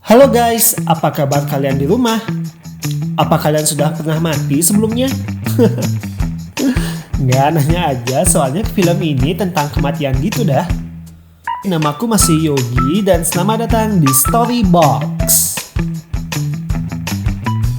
Halo guys, apa kabar kalian di rumah? Apa kalian sudah pernah mati sebelumnya? Nggak, nanya aja soalnya film ini tentang kematian gitu dah. Namaku masih Yogi dan selamat datang di Storybox.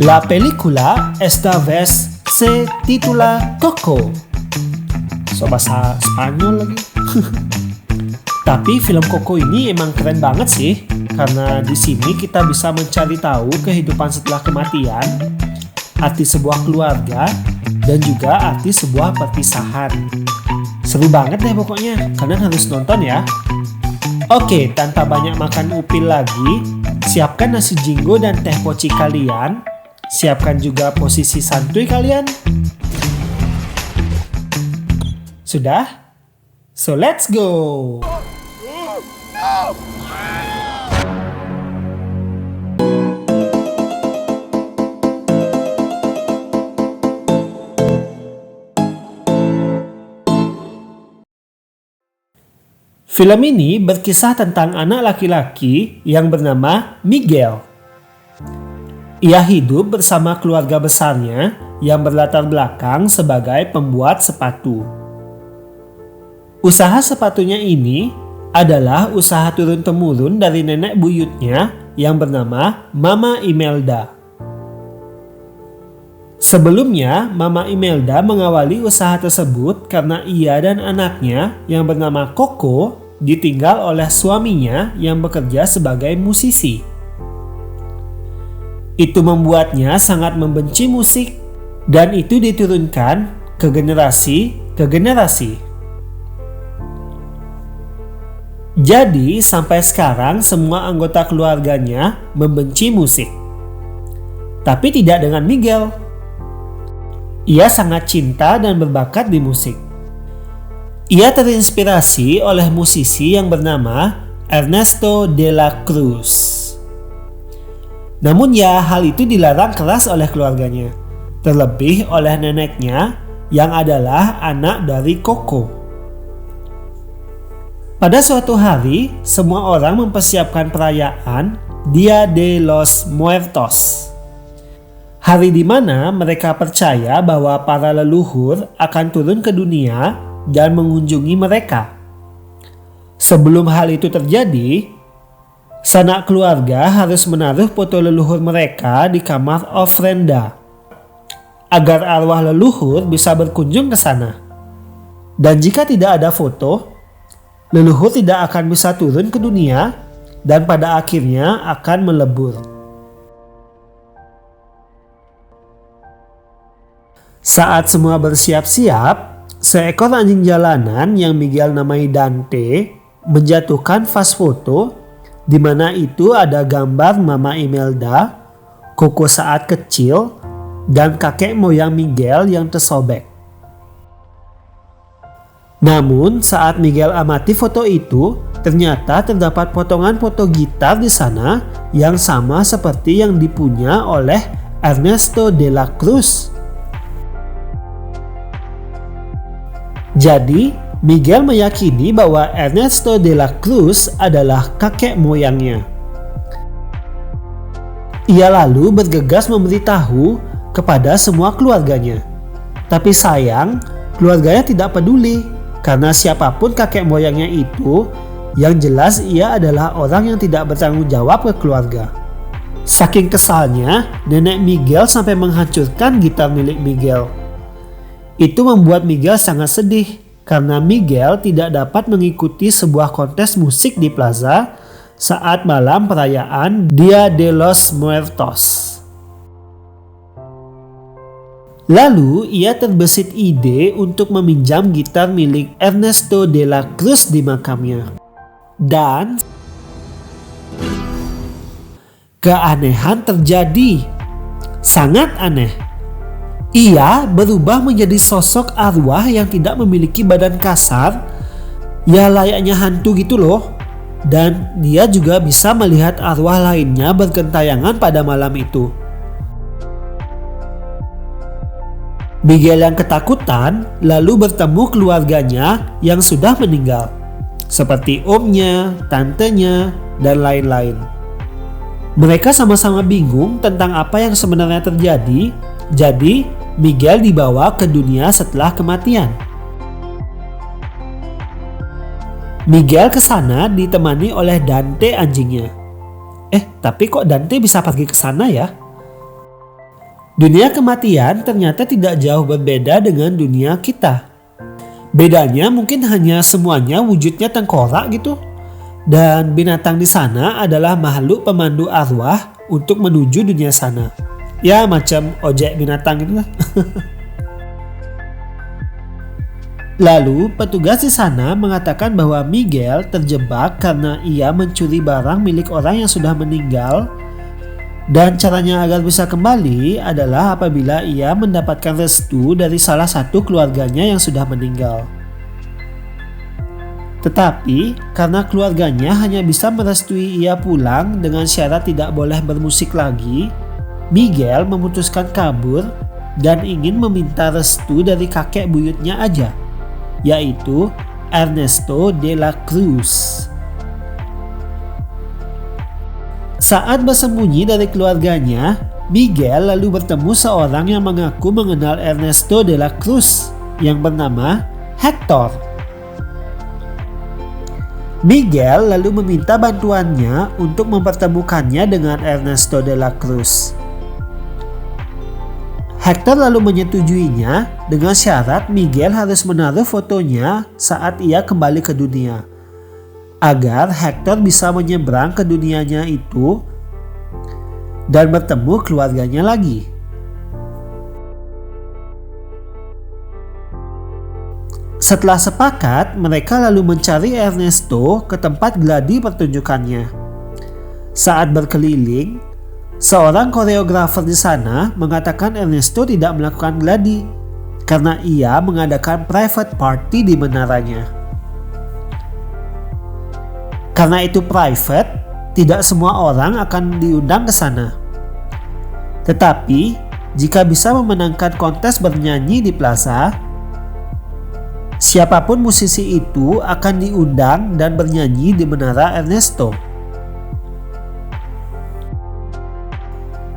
La película esta vez se titula Coco. So bahasa Spanyol lagi. Tapi film Coco ini emang keren banget sih, karena di sini kita bisa mencari tahu kehidupan setelah kematian, arti sebuah keluarga, dan juga arti sebuah perpisahan. Seru banget deh pokoknya, kalian harus nonton ya. Oke, tanpa banyak makan upil lagi, siapkan nasi jinggo dan teh poci kalian. Siapkan juga posisi santuy kalian. Sudah? So let's go! Film ini berkisah tentang anak laki-laki yang bernama Miguel. Ia hidup bersama keluarga besarnya yang berlatar belakang sebagai pembuat sepatu. Usaha sepatunya ini adalah usaha turun-temurun dari nenek buyutnya yang bernama Mama Imelda. Sebelumnya, Mama Imelda mengawali usaha tersebut karena ia dan anaknya yang bernama Coco ditinggal oleh suaminya yang bekerja sebagai musisi. Itu membuatnya sangat membenci musik dan itu diturunkan ke generasi ke generasi. Jadi sampai sekarang semua anggota keluarganya membenci musik. Tapi tidak dengan Miguel. Ia sangat cinta dan berbakat di musik. Ia terinspirasi oleh musisi yang bernama Ernesto de la Cruz. Namun ya, hal itu dilarang keras oleh keluarganya, terlebih oleh neneknya yang adalah anak dari Coco. Pada suatu hari, semua orang mempersiapkan perayaan Dia de los Muertos. Hari di mana mereka percaya bahwa para leluhur akan turun ke dunia dan mengunjungi mereka. Sebelum hal itu terjadi, sanak keluarga harus menaruh foto leluhur mereka di kamar ofrenda agar arwah leluhur bisa berkunjung ke sana. Dan jika tidak ada foto, leluhur tidak akan bisa turun ke dunia dan pada akhirnya akan melebur. Saat semua bersiap-siap, seekor anjing jalanan yang Miguel namai Dante menjatuhkan vas foto di mana itu ada gambar Mama Imelda, Coco saat kecil, dan kakek moyang Miguel yang tersobek. Namun saat Miguel amati foto itu, ternyata terdapat potongan foto gitar di sana yang sama seperti yang dipunya oleh Ernesto de la Cruz. Jadi, Miguel meyakini bahwa Ernesto de la Cruz adalah kakek moyangnya. Ia lalu bergegas memberitahu kepada semua keluarganya. Tapi sayang, keluarganya tidak peduli karena siapapun kakek moyangnya itu, yang jelas ia adalah orang yang tidak bertanggung jawab ke keluarga. Saking kesalnya, nenek Miguel sampai menghancurkan gitar milik Miguel. Itu membuat Miguel sangat sedih karena Miguel tidak dapat mengikuti sebuah kontes musik di plaza saat malam perayaan Dia de los Muertos. Lalu ia terbesit ide untuk meminjam gitar milik Ernesto de la Cruz di makamnya. Dan keanehan terjadi. Sangat aneh. Ia berubah menjadi sosok arwah yang tidak memiliki badan kasar, ya layaknya hantu gitu loh. Dan dia juga bisa melihat arwah lainnya bergentayangan pada malam itu. Miguel yang ketakutan lalu bertemu keluarganya yang sudah meninggal, seperti omnya, tantenya, dan lain-lain. Mereka sama-sama bingung tentang apa yang sebenarnya terjadi, jadi Miguel dibawa ke dunia setelah kematian. Miguel ke sana ditemani oleh Dante anjingnya. Tapi kok Dante bisa pergi ke sana ya? Dunia kematian ternyata tidak jauh berbeda dengan dunia kita. Bedanya mungkin hanya semuanya wujudnya tengkorak gitu. Dan binatang di sana adalah makhluk pemandu arwah untuk menuju dunia sana. Ya macam ojek binatang gitu lah. Lalu petugas di sana mengatakan bahwa Miguel terjebak karena ia mencuri barang milik orang yang sudah meninggal. Dan caranya agar bisa kembali adalah apabila ia mendapatkan restu dari salah satu keluarganya yang sudah meninggal. Tetapi karena keluarganya hanya bisa merestui ia pulang dengan syarat tidak boleh bermusik lagi, Miguel memutuskan kabur dan ingin meminta restu dari kakek buyutnya aja, yaitu Ernesto de la Cruz. Saat bersembunyi dari keluarganya, Miguel lalu bertemu seorang yang mengaku mengenal Ernesto de la Cruz yang bernama Hector. Miguel lalu meminta bantuannya untuk mempertemukannya dengan Ernesto de la Cruz. Hector lalu menyetujuinya dengan syarat Miguel harus menaruh fotonya saat ia kembali ke dunia, agar Hector bisa menyeberang ke dunianya itu dan bertemu keluarganya lagi. Setelah sepakat, mereka lalu mencari Ernesto ke tempat gladi pertunjukannya. Saat berkeliling, seorang koreografer di sana mengatakan Ernesto tidak melakukan gladi karena ia mengadakan private party di menaranya. Karena itu private, tidak semua orang akan diundang ke sana. Tetapi, jika bisa memenangkan kontes bernyanyi di plaza, siapapun musisi itu akan diundang dan bernyanyi di menara Ernesto.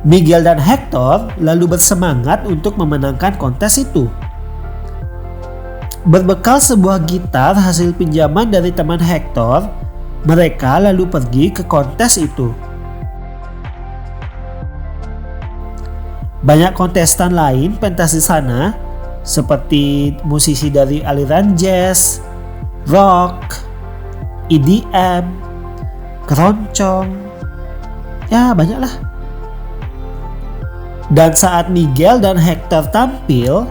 Miguel dan Hector lalu bersemangat untuk memenangkan kontes itu. Berbekal sebuah gitar hasil pinjaman dari teman Hector, mereka lalu pergi ke kontes itu. Banyak kontestan lain pentas di sana, seperti musisi dari aliran jazz, rock, EDM, keroncong, ya banyaklah. Dan saat Miguel dan Hector tampil,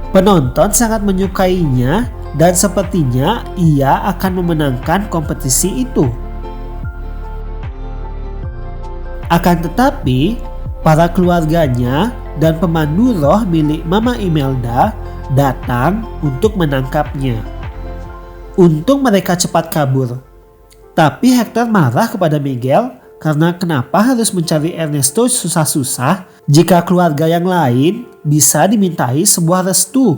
penonton sangat menyukainya dan sepertinya ia akan memenangkan kompetisi itu. Akan tetapi, para keluarganya dan pemandu roh milik Mama Imelda datang untuk menangkapnya. Untung mereka cepat kabur. Tapi Hector marah kepada Miguel karena kenapa harus mencari Ernesto susah-susah jika keluarga yang lain bisa dimintai sebuah restu.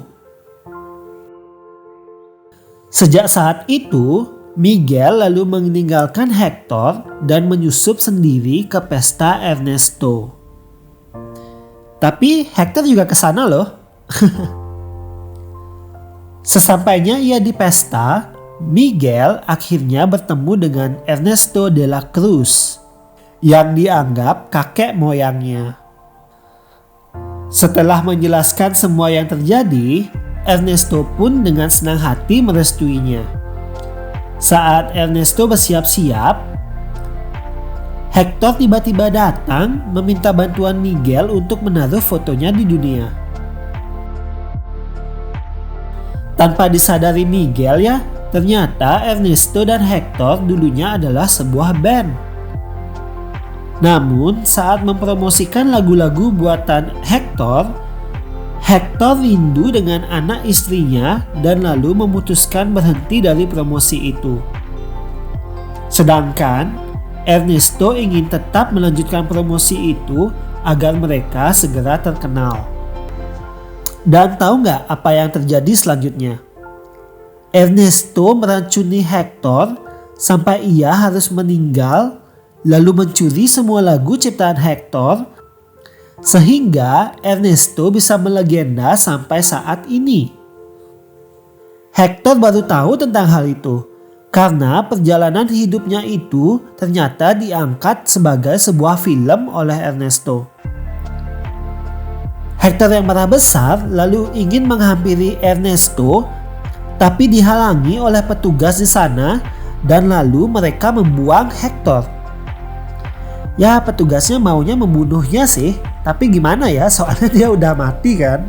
Sejak saat itu, Miguel lalu meninggalkan Hector dan menyusup sendiri ke pesta Ernesto. Tapi Hector juga ke sana loh. Sesampainya ia di pesta, Miguel akhirnya bertemu dengan Ernesto de la Cruz yang dianggap kakek moyangnya. Setelah menjelaskan semua yang terjadi, Ernesto pun dengan senang hati merestuinya. Saat Ernesto bersiap-siap, Hector tiba-tiba datang meminta bantuan Miguel untuk menaruh fotonya di dunia. Tanpa disadari Miguel ya, ternyata Ernesto dan Hector dulunya adalah sebuah band. Namun saat mempromosikan lagu-lagu buatan Hector rindu dengan anak istrinya dan lalu memutuskan berhenti dari promosi itu. Sedangkan Ernesto ingin tetap melanjutkan promosi itu agar mereka segera terkenal. Dan tahu nggak apa yang terjadi selanjutnya? Ernesto meracuni Hector sampai ia harus meninggal lalu mencuri semua lagu ciptaan Hector, sehingga Ernesto bisa melegenda sampai saat ini. Hector baru tahu tentang hal itu karena perjalanan hidupnya itu ternyata diangkat sebagai sebuah film oleh Ernesto. Hector yang marah besar lalu ingin menghampiri Ernesto, tapi dihalangi oleh petugas di sana dan lalu mereka membuang Hector. Ya, petugasnya maunya membunuhnya sih, tapi gimana ya, soalnya dia udah mati kan.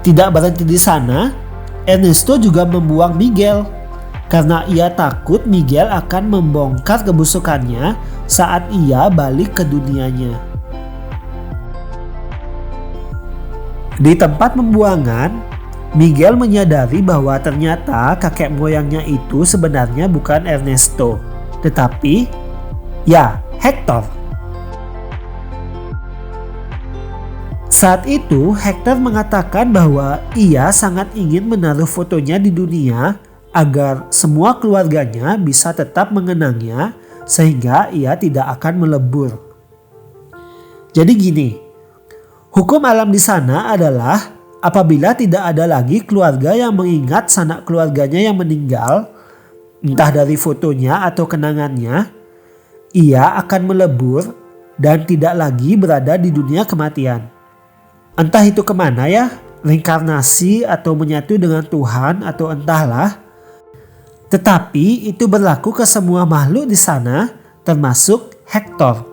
Tidak berhenti di sana, Ernesto juga membuang Miguel karena ia takut Miguel akan membongkar kebusukannya saat ia balik ke dunianya. Di tempat pembuangan, Miguel menyadari bahwa ternyata kakek moyangnya itu sebenarnya bukan Ernesto, tetapi ya Hector. Saat itu Hector mengatakan bahwa ia sangat ingin menaruh fotonya di dunia agar semua keluarganya bisa tetap mengenangnya sehingga ia tidak akan melebur. Jadi gini, hukum alam di sana adalah apabila tidak ada lagi keluarga yang mengingat sanak keluarganya yang meninggal, entah dari fotonya atau kenangannya, ia akan melebur dan tidak lagi berada di dunia kematian. Entah itu kemana ya, reinkarnasi atau menyatu dengan Tuhan atau entahlah. Tetapi itu berlaku ke semua makhluk di sana, termasuk Hector.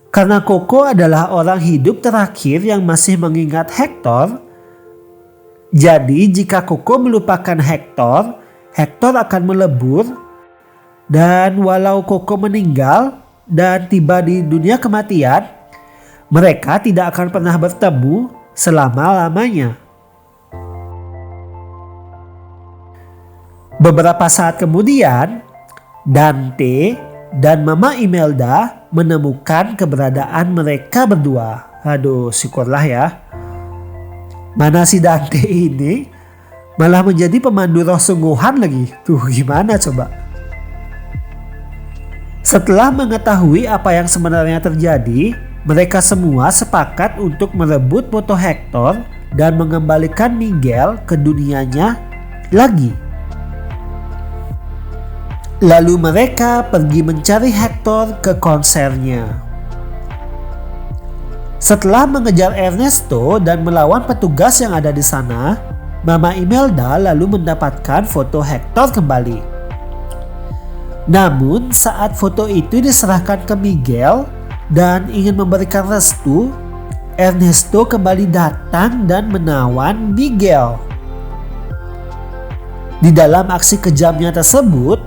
Karena Coco adalah orang hidup terakhir yang masih mengingat Hector, jadi jika Coco melupakan Hector, Hector akan melebur, dan walau Coco meninggal dan tiba di dunia kematian, mereka tidak akan pernah bertemu selama-lamanya. Beberapa saat kemudian, Dante dan Mama Imelda menemukan keberadaan mereka berdua. Aduh, syukurlah ya. Mana si Dante ini malah menjadi pemandu roh sungguhan lagi. Tuh gimana coba? Setelah mengetahui apa yang sebenarnya terjadi, mereka semua sepakat untuk merebut foto Hector dan mengembalikan Miguel ke dunianya lagi. Lalu mereka pergi mencari Hector ke konsernya. Setelah mengejar Ernesto dan melawan petugas yang ada di sana, Mama Imelda lalu mendapatkan foto Hector kembali. Namun saat foto itu diserahkan ke Miguel dan ingin memberikan restu, Ernesto kembali datang dan menawan Miguel. Di dalam aksi kejamnya tersebut,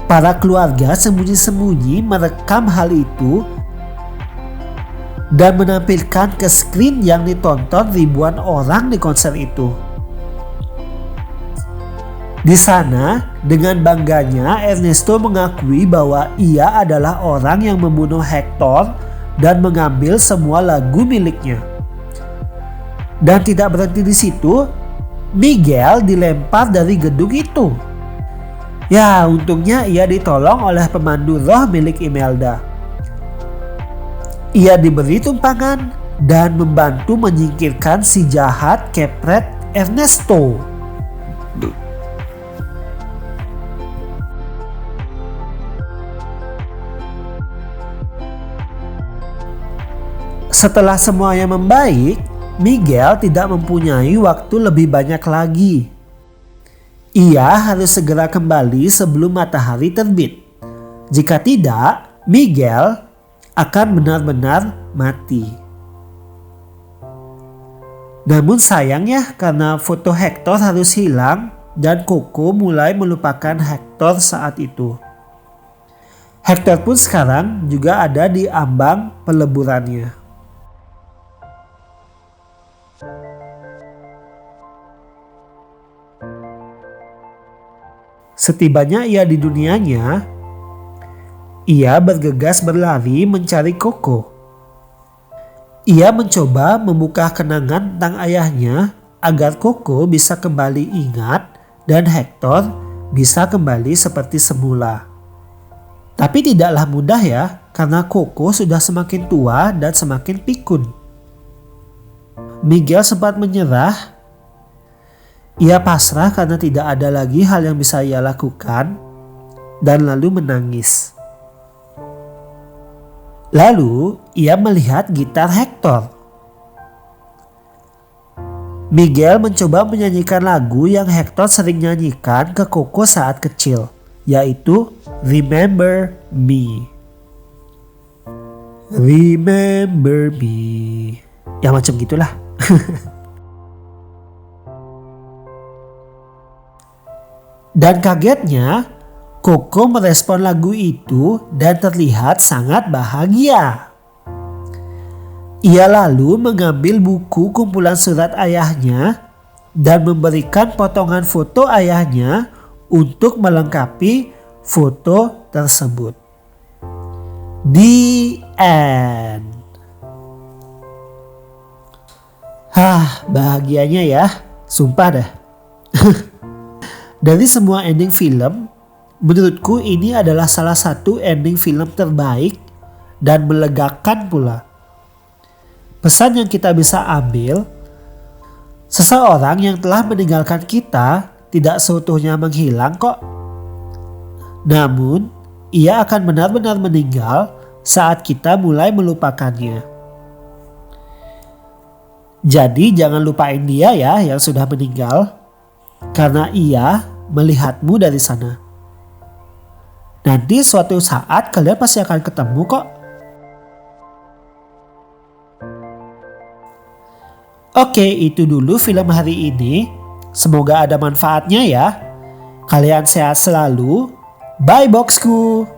para keluarga sembunyi-sembunyi merekam hal itu dan menampilkan ke screen yang ditonton ribuan orang di konser itu. Di sana, dengan bangganya Ernesto mengakui bahwa ia adalah orang yang membunuh Hector dan mengambil semua lagu miliknya. Dan tidak berhenti di situ, Miguel dilempar dari gedung itu. Ya, untungnya ia ditolong oleh pemandu roh milik Imelda. Ia diberi tumpangan dan membantu menyingkirkan si jahat kepret Ernesto. Setelah semuanya membaik, Miguel tidak mempunyai waktu lebih banyak lagi. Ia harus segera kembali sebelum matahari terbit. Jika tidak, Miguel akan benar-benar mati. Namun sayangnya karena foto Hector harus hilang dan Coco mulai melupakan Hector saat itu. Hector pun sekarang juga ada di ambang peleburannya. Setibanya ia di dunianya, ia bergegas berlari mencari Coco. Ia mencoba membuka kenangan tentang ayahnya agar Coco bisa kembali ingat dan Hector bisa kembali seperti semula. Tapi tidaklah mudah ya, karena Coco sudah semakin tua dan semakin pikun. Miguel sempat menyerah. Ia pasrah karena tidak ada lagi hal yang bisa ia lakukan dan lalu menangis. Lalu ia melihat gitar Hector. Miguel mencoba menyanyikan lagu yang Hector sering nyanyikan ke Coco saat kecil, yaitu Remember Me. Remember Me. Ya macam gitulah. Dan kagetnya, Coco merespon lagu itu dan terlihat sangat bahagia. Ia lalu mengambil buku kumpulan surat ayahnya dan memberikan potongan foto ayahnya untuk melengkapi foto tersebut. The end. Bahagianya ya, sumpah dah. Dari semua ending film, menurutku ini adalah salah satu ending film terbaik dan melegakan pula. Pesan yang kita bisa ambil, seseorang yang telah meninggalkan kita tidak seutuhnya menghilang kok. Namun, ia akan benar-benar meninggal saat kita mulai melupakannya. Jadi jangan lupain dia ya yang sudah meninggal, karena ia melihatmu dari sana. Nanti suatu saat kalian pasti akan ketemu kok. Oke, itu dulu film hari ini. Semoga ada manfaatnya ya. Kalian sehat selalu. Bye boxku.